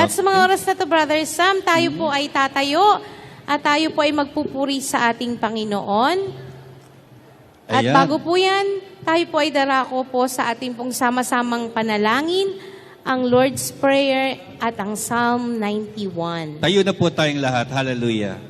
At sa mga oras na to, Brother Sam, tayo po ay tatayo at tayo po ay magpupuri sa ating Panginoon. At Ayan. bago po yan, tayo po ay darako po sa ating pong sama-samang panalangin, ang Lord's Prayer at ang Psalm 91. Tayo na po tayong lahat. Hallelujah.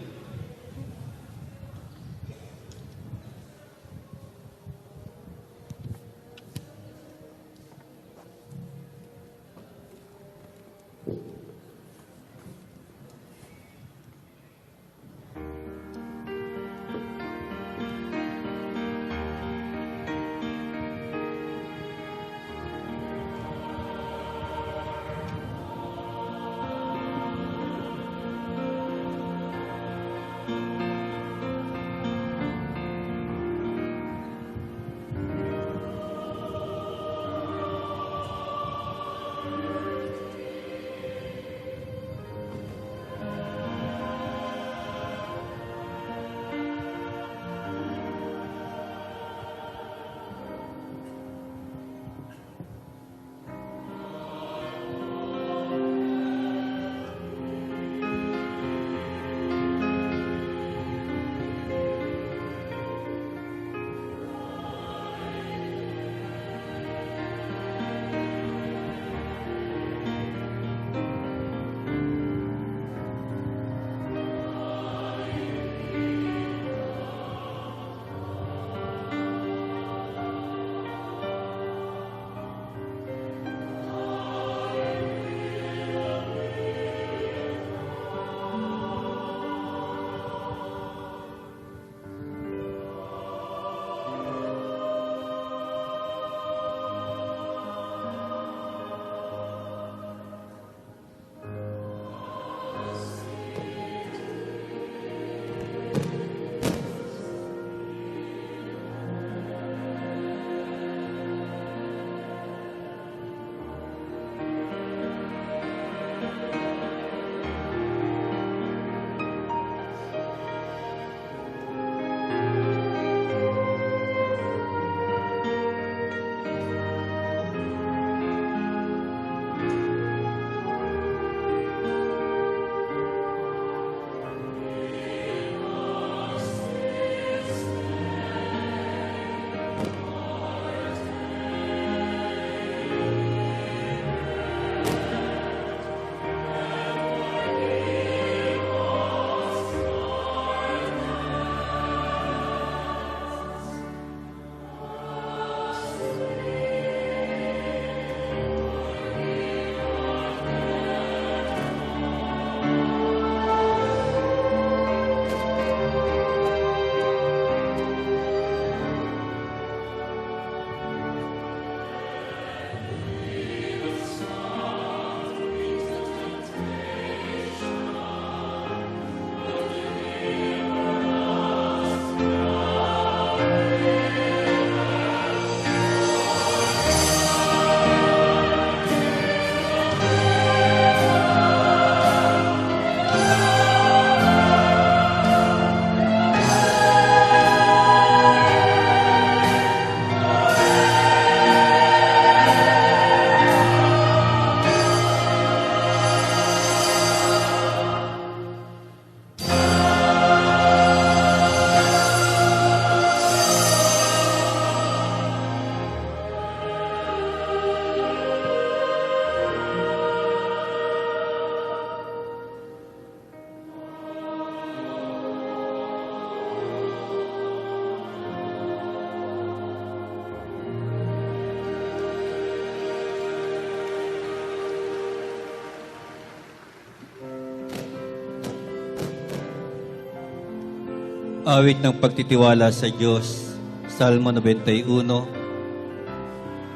Awit ng pagtitiwala sa Diyos, Salmo 91.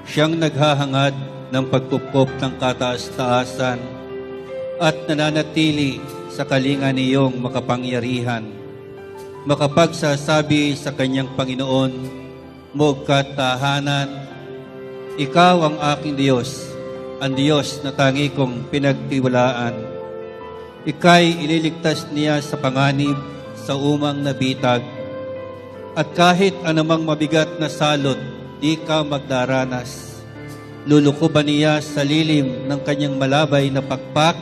Siyang naghahangad ng pagpupop ng kataas-taasan at nananatili sa kalinga niyong makapangyarihan. Makapagsasabi sa kanyang Panginoon, Mugkat tahanan, Ikaw ang aking Diyos, ang Diyos na tangi kong pinagtiwalaan. Ika'y ililigtas niya sa panganib, sa umang nabitag, at kahit anumang mabigat na salot, di ka magdaranas. Lulukuban niya sa lilim ng kanyang malabay na pakpak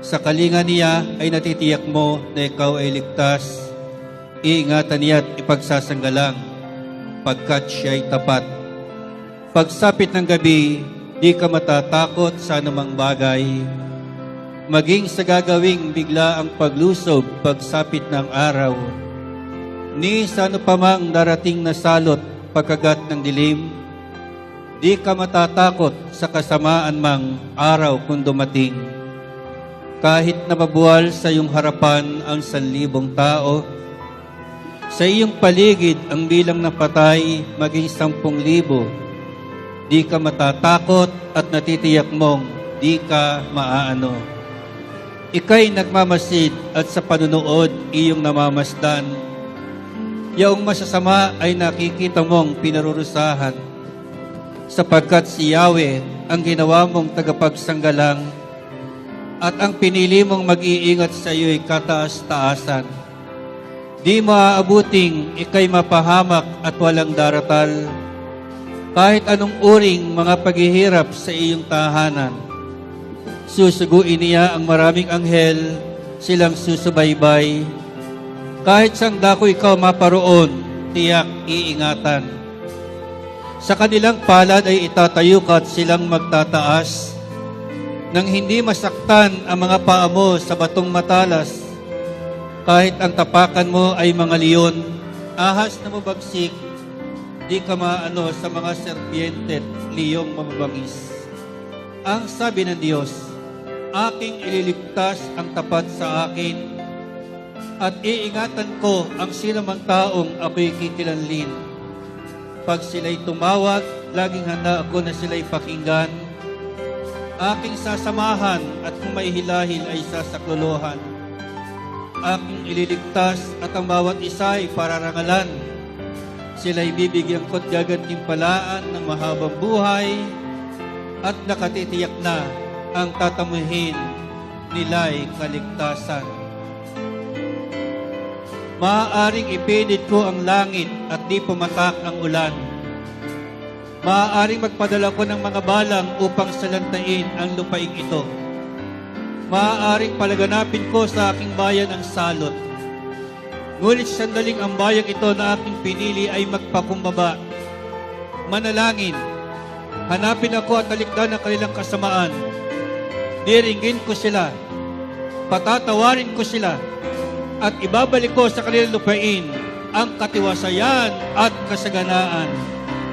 Sa kalinga niya ay natitiyak mo na ikaw ay ligtas. Iingatan niya at ipagsasanggalang pagkat siya ay tapat. Pagsapit ng gabi, di ka matatakot sa anumang bagay. Maging sa gagawing bigla ang paglusob pagsapit ng araw. Ni sa ano pa mang darating na salot pagkagat ng dilim, di ka matatakot sa kasamaan mang araw kung dumating. Kahit na mabuwal sa iyong harapan ang 1,000 tao, sa iyong paligid ang bilang ng patay maging 10,000, di ka matatakot at natitiyak mong di ka maaano. Ika'y nagmamasid at sa panunood iyong namamasdan. Yaong masasama ay nakikita mong pinarurusahan, sapagkat si Yahweh ang ginawa mong tagapagsanggalang at ang pinili mong mag-iingat sa iyo'y kataas-taasan. Di maaabuting ika'y mapahamak at walang daratal, kahit anong uring mga paghihirap sa iyong tahanan. Susuguin niya ang maraming anghel, silang susubaybay. Kahit sang dako ikaw maparoon, tiyak iingatan. Sa kanilang palad ay itatayo ka at silang magtataas, nang hindi masaktan ang mga paa mo sa batong matalas. Kahit ang tapakan mo ay mga leon, ahas na mabagsik, di ka maano sa mga serpiente at liyong mamabangis. Ang sabi ng Diyos, aking ililigtas ang tapat sa akin, at iingatan ko ang sinumang taong ako'y kikilanlin. Pag sila'y tumawag, laging handa ako na sila'y pakinggan. Aking sasamahan at kung may hilahil ay sasaklolohan. Aking ililigtas at ang bawat isa ay pararangalan. Sila'y bibigyan ko't gagantimpalaan ng mahabang buhay at nakatitiyak na ang tatamuhin nila'y kaligtasan. Maaaring ipinit ko ang langit at di pumatak ang ulan. Maaaring magpadala ko ng mga balang upang salantain ang lupaing ito. Maaaring palaganapin ko sa aking bayan ang salot. Ngunit sandaling ang bayang ito na aking pinili ay magpakumbaba. Manalangin, hanapin ako at talikdan ang kanilang kasamaan. Diringgin ko sila, patatawarin ko sila, at ibabalik ko sa kanilang lupain ang katiwasayan at kasaganaan.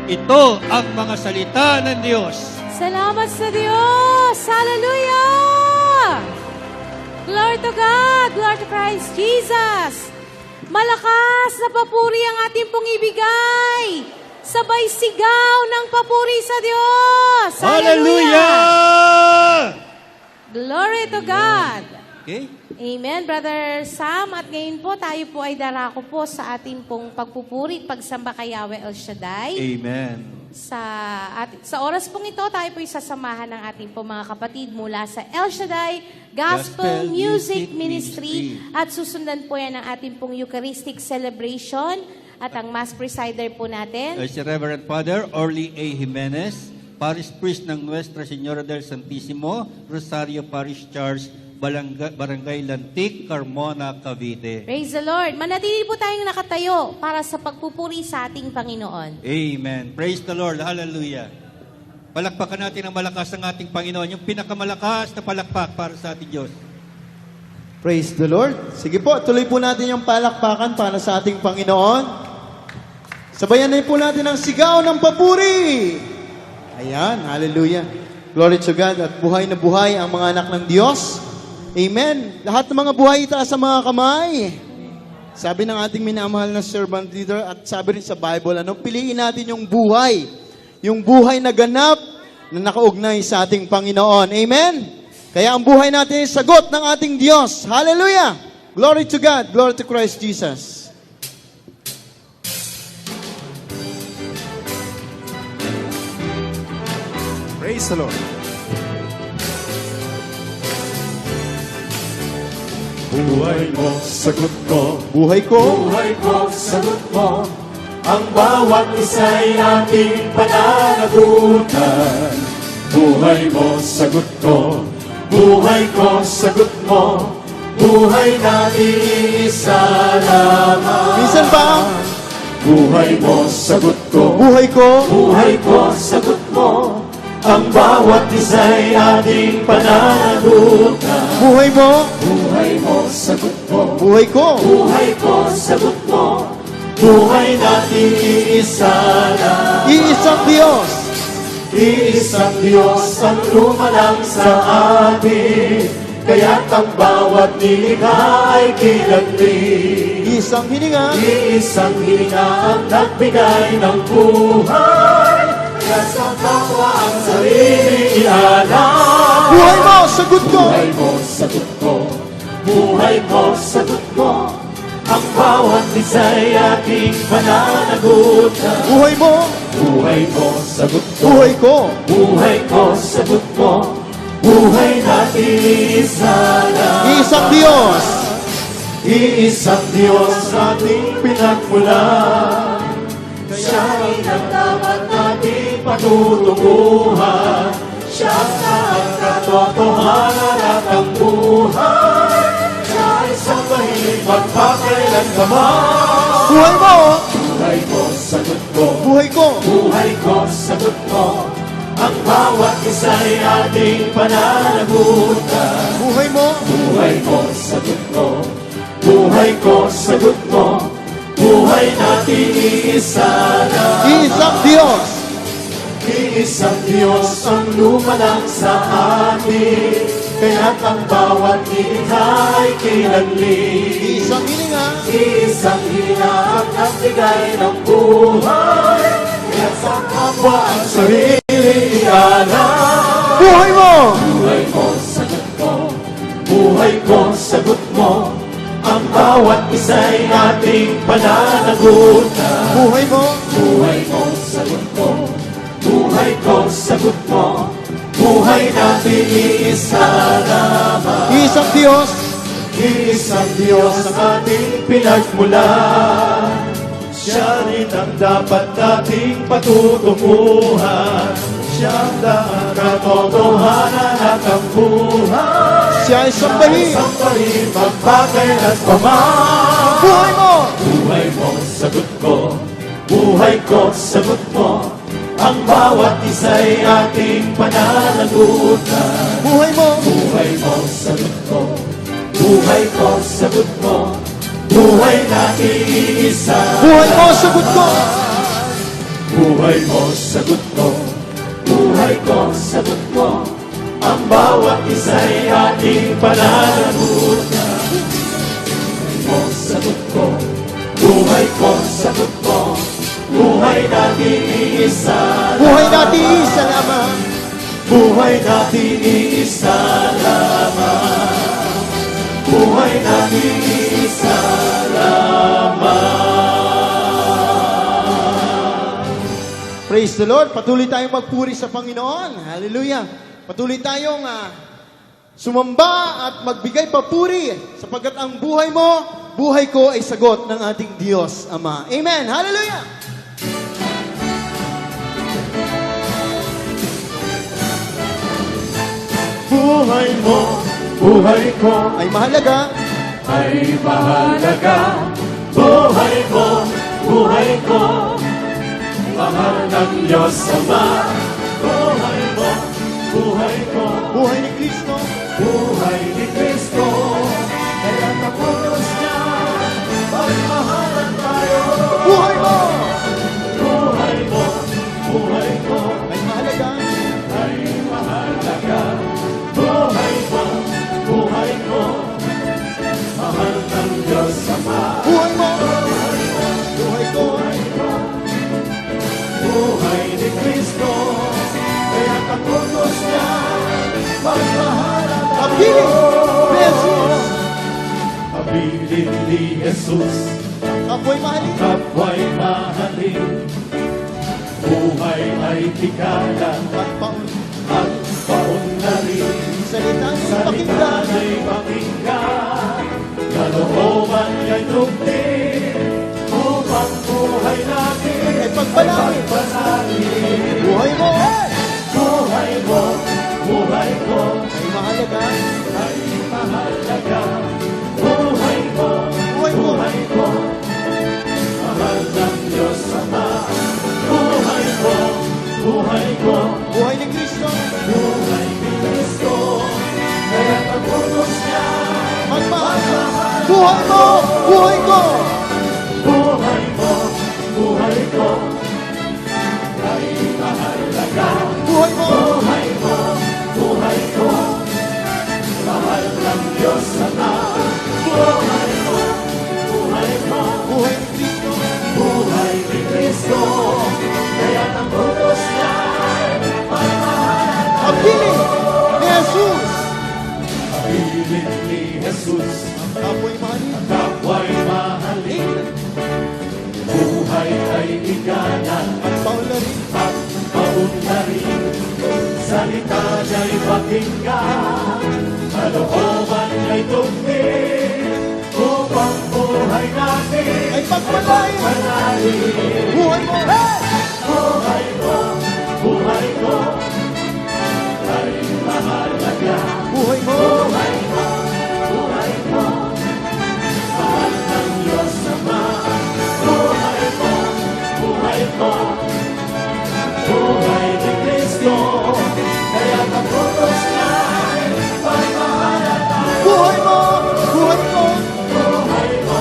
Ito ang mga salita ng Diyos. Salamat sa Diyos! Hallelujah! Glory to God! Glory to Christ Jesus! Malakas na papuri ang ating pong ibigay. Sabay sigaw ng papuri sa Diyos. Hallelujah! Glory to God. Okay? Amen, Brother Sam. At ngayon po, tayo po ay darako po sa ating pong pagpupuri at pagsamba kay Yahweh El Shaddai. Amen. Sa oras pong ito, tayo po isasamahan ng ating pong mga kapatid mula sa El Shaddai Gospel Music Ministry. At susundan po yan ang ating pong Eucharistic Celebration at ang Mass Presider po natin. Si Reverend Father Orly A. Jimenez, Parish Priest ng Nuestra Señora del Santísimo, Rosario Parish Church, Barangay Lantic, Carmona, Cavite. Praise the Lord. Manatili po tayong nakatayo para sa pagpupuri sa ating Panginoon. Amen. Praise the Lord. Hallelujah. Palakpakan natin ang malakas ng ating Panginoon, yung pinakamalakas na palakpak para sa ating Diyos. Praise the Lord. Sige po, tuloy po natin yung palakpakan para sa ating Panginoon. Sabayan na po natin ang sigaw ng papuri. Ayan, hallelujah. Glory to God. At buhay na buhay ang mga anak ng Diyos. Amen. Lahat ng mga buhay itaas sa mga kamay. Sabi ng ating minamahal na servant leader at sabi rin sa Bible, piliin natin yung buhay. Yung buhay na ganap na nakaugnay sa ating Panginoon. Amen. Kaya ang buhay natin ay sagot ng ating Diyos. Hallelujah. Glory to God. Glory to Christ Jesus. Praise the Lord. Buhay mo, sagot ko. Buhay ko. Buhay ko, sagot mo. Ang bawat isa'y ating pananagutan. Buhay mo, sagot ko. buhay ko, sagot mo. Buhay na iisa lamang. Minsan ba? Buhay mo, sagot ko. Buhay ko. Buhay ko, sagot mo. Ang bawat isa'y ating pananagutan. Buhay mo. Buhay mo, sagot mo. Buhay ko. Buhay ko, sagot mo. Buhay natin iisa lang. Iisang Diyos. Iisang Diyos ang lumalang sa atin. Kaya't ang bawat nilikha ay kinagli. Iisang hininga. Iisang hininga ang nagbigay ng buhay. Kaya sa kapwa ang sarili ialam. Buhay mo, sagot ko. Buhay mo, sagot ko. Buhay ko, sagot mo. Ang bawat isa'y aking pananagutan. Buhay mo. Buhay mo, sagot ko. Buhay ko. Buhay ko, sagot mo. Buhay natin isa lang. Iisang Diyos. Iisang Diyos ating pinagmulan. Siya rin ang dapat nating patutunguhan. Siya ang katotohanan at ang buhay. Siya ay sambahin magpakailanman. Buhay mo. Buhay ko, sagot ko. Buhay ko. Buhay ko, sagot mo. Ang bawat isa'y ating pananagutan. Buhay mo. Buhay ko, sagot ko. Buhay ko, sagot mo. Buhay natin iisa lang. Iisang Diyos. Iisang Diyos ang lumalang sa atin. Kaya't ang bawat nilikha ay kinagli. Iisang hininga. Isang hininga ang nagbigay ng buhay. Kaya sa kapwa ang sarili ialam. Buhay mo. Buhay ko, sagot ko. Buhay ko, sagot mo. Ang bawat isa'y ating pananagutan. Buhay mo. Buhay ko, sagot ko. Buhay ko, sagot mo. Buhay natin iisa lamang. Iisang Diyos. Iisang Diyos ang ating pinagmulan. Siya rin ang dapat nating patutunguhan. Siya ang daan, katotohanan at ang buhay. Siya ay sambahin. Sambahin, magpakailan pa man. Buhay mo. Buhay mo, sagot ko. Buhay ko, sagot mo. Ang bawat isa'y ating pananagutan. Buhay mo. Buhay mo, sagot ko. Buhay ko, sagot mo. Buhay natin iisa. Buhay mo, sagot ko. Buhay mo, sagot ko. Buhay ko, sagot mo. Ang bawat isa'y ating pananagutan. Buhay mo, sagot ko. Buhay ko, sagot mo. Buhay natin iisa. Buhay natin isa lamang. Buhay natin iisa lamang. Buhay natin iisa lamang. Praise the Lord. Patuloy tayong magpuri sa Panginoon. Hallelujah. Patuloy tayong sumamba at magbigay papuri sapagkat ang buhay mo, buhay ko ay sagot ng ating Diyos Ama. Amen. Hallelujah. Buhay mo, buhay ko, Ay mahalaga. ay mahalaga. Buhay mo, buhay ko, mahal ng Diyos Ama. Buhay mo, buhay ko, Buhay ni Kristo. buhay ni Kristo. Kaya napunos niya, pagmahalan tayo. Buhay mo. Buhay mo, buhay ko, Ay mahalaga. ay mahalaga. Buhay mo, buhay ko, mahal ng Diyos Ama. Buhay mo. Buhay ko. Buhay ni Kristo, kaya kapunos niya, pagmahalan Pabiling. Jesus. Pabilin ni Jesus, Kapwa'y mahalin. kapwa'y mahalin. Buhay ay higala, Pagpaun. at paunlarin. Salita ng Salita pakinggan. na'y pakinggan, kalooban niya'y lugtin, upang buhay natin Ay pagpalangin. pagpasali. Buhay mo. Buhay mo, buhay ko, Ay mahalaga. Buhay mo! Buhay ko! Buhay mo, buhay ko, ay mahalaga. Buhay mo! Buhay mo, buhay ko, mahal ng Diyos Ama. Buhay mo, buhay ko, Buhay ni Kristo! buhay ni Kristo. Kaya ang utos niya ay pagmahal. Ang piling ni Jesus! Piling ni Jesus, Apoy mahalin. kapwa'y mahalin. Buhay ay iganan At paularin. at paunlarin. Salita niya'y pakinggan, kalooban niya'y tugin. Upang buhay natin Ay pagpalain. pagpalain. Buhay mo! Buhay ko, buhay ko, ay mahalaga. Buhay mo! Buhay ko, buhay ko, mahal ng Diyos Ama. Buhay ko, buhay ko, buhay ni Kristo. Kaya kaputos niya'y pagmahalan tayo. Buhay mo! Buhay ko! Buhay ko,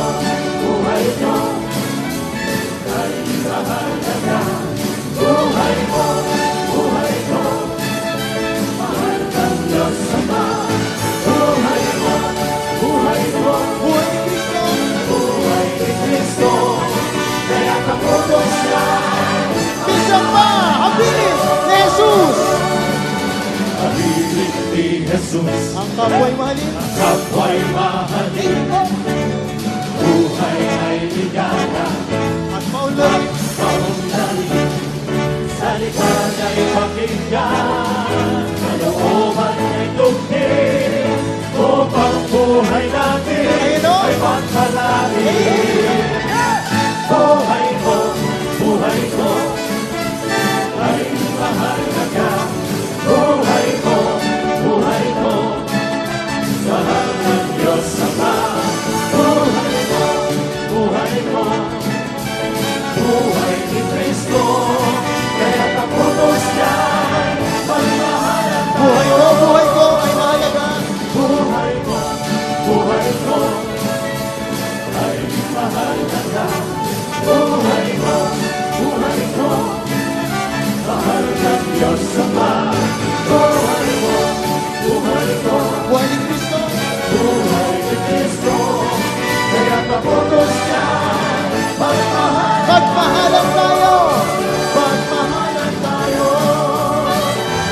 buhay ko, ay mahalaga. Buhay ko, buhay ko, mahal ng Diyos Ama. Buhay ko, buhay ko, Buhay ni Kristo! buhay ni Kristo. Kaya kaputos niya'y Minsan pa! Ang piling ni Jesus! pag-ibig ni Jesus. Ang kapwa'y mahalin. Kapwa'y mahalin, buhay ay ligaya. At paularin. Paunlarin, salita niya'y pakinggan, kalooban niya'y tugin, upang buhay natin Ayun o! ay pagpalain. Buhay ko, buhay ko, ay mahalaga. Buhay ko, buhay ko, mahal ng Diyos Ama. Buhay ko, buhay ko, buhay ni Kristo. Kaya kaputos niya'y pagmahalan. Buhay mo! Buhay ko! Ay mahalaga! Buhay ko, buhay ko, ay mahalaga. Buhay ko, buhay ko, mahal ng Diyos Ama. Buhay ko, buhay ko, Buhay ni Kristo! buhay ni Kristo. Kaya kaputos niya'y pagmahalan. Pagpahalan tayo! Pagmahalan tayo,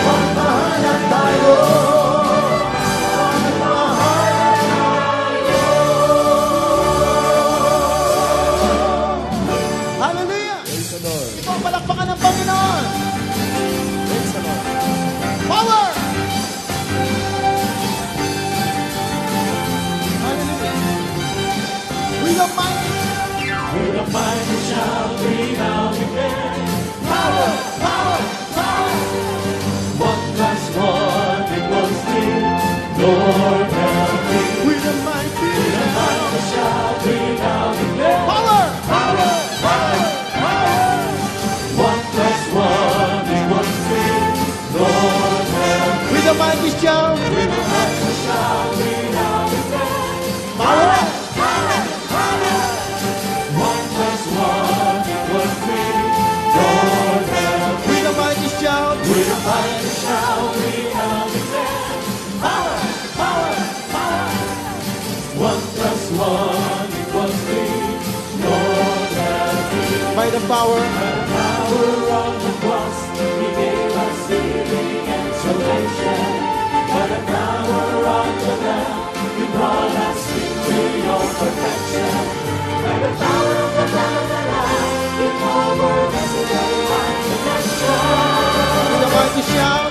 pagmahalan tayo, pagmahalan tayo. Hallelujah! Ikaw palakpakan ng Panginoon! Power! Hallelujah! With a mighty With a mighty shout, we now declare, power, power, power. 1+1 equals 3. Lord help me. with a mighty With a mighty shout, we now declare, power! power, power, power. 1+1 equals 3. Lord help me. With a mighty shout! With a mighty shout, we now declare, Power! power, power. 1+1 equals 3. Lord help me. With a mighty shout! With a mighty shout, we now declare, power, power, power. 1+1 equals 3. Lord help me. By the power The power of the cross, He gave us healing and salvation. By the power of the Lamb, You brought us into Your perfection. By the power of the Lamb and the Lamb, You covered us in Your protection. with a mighty shout!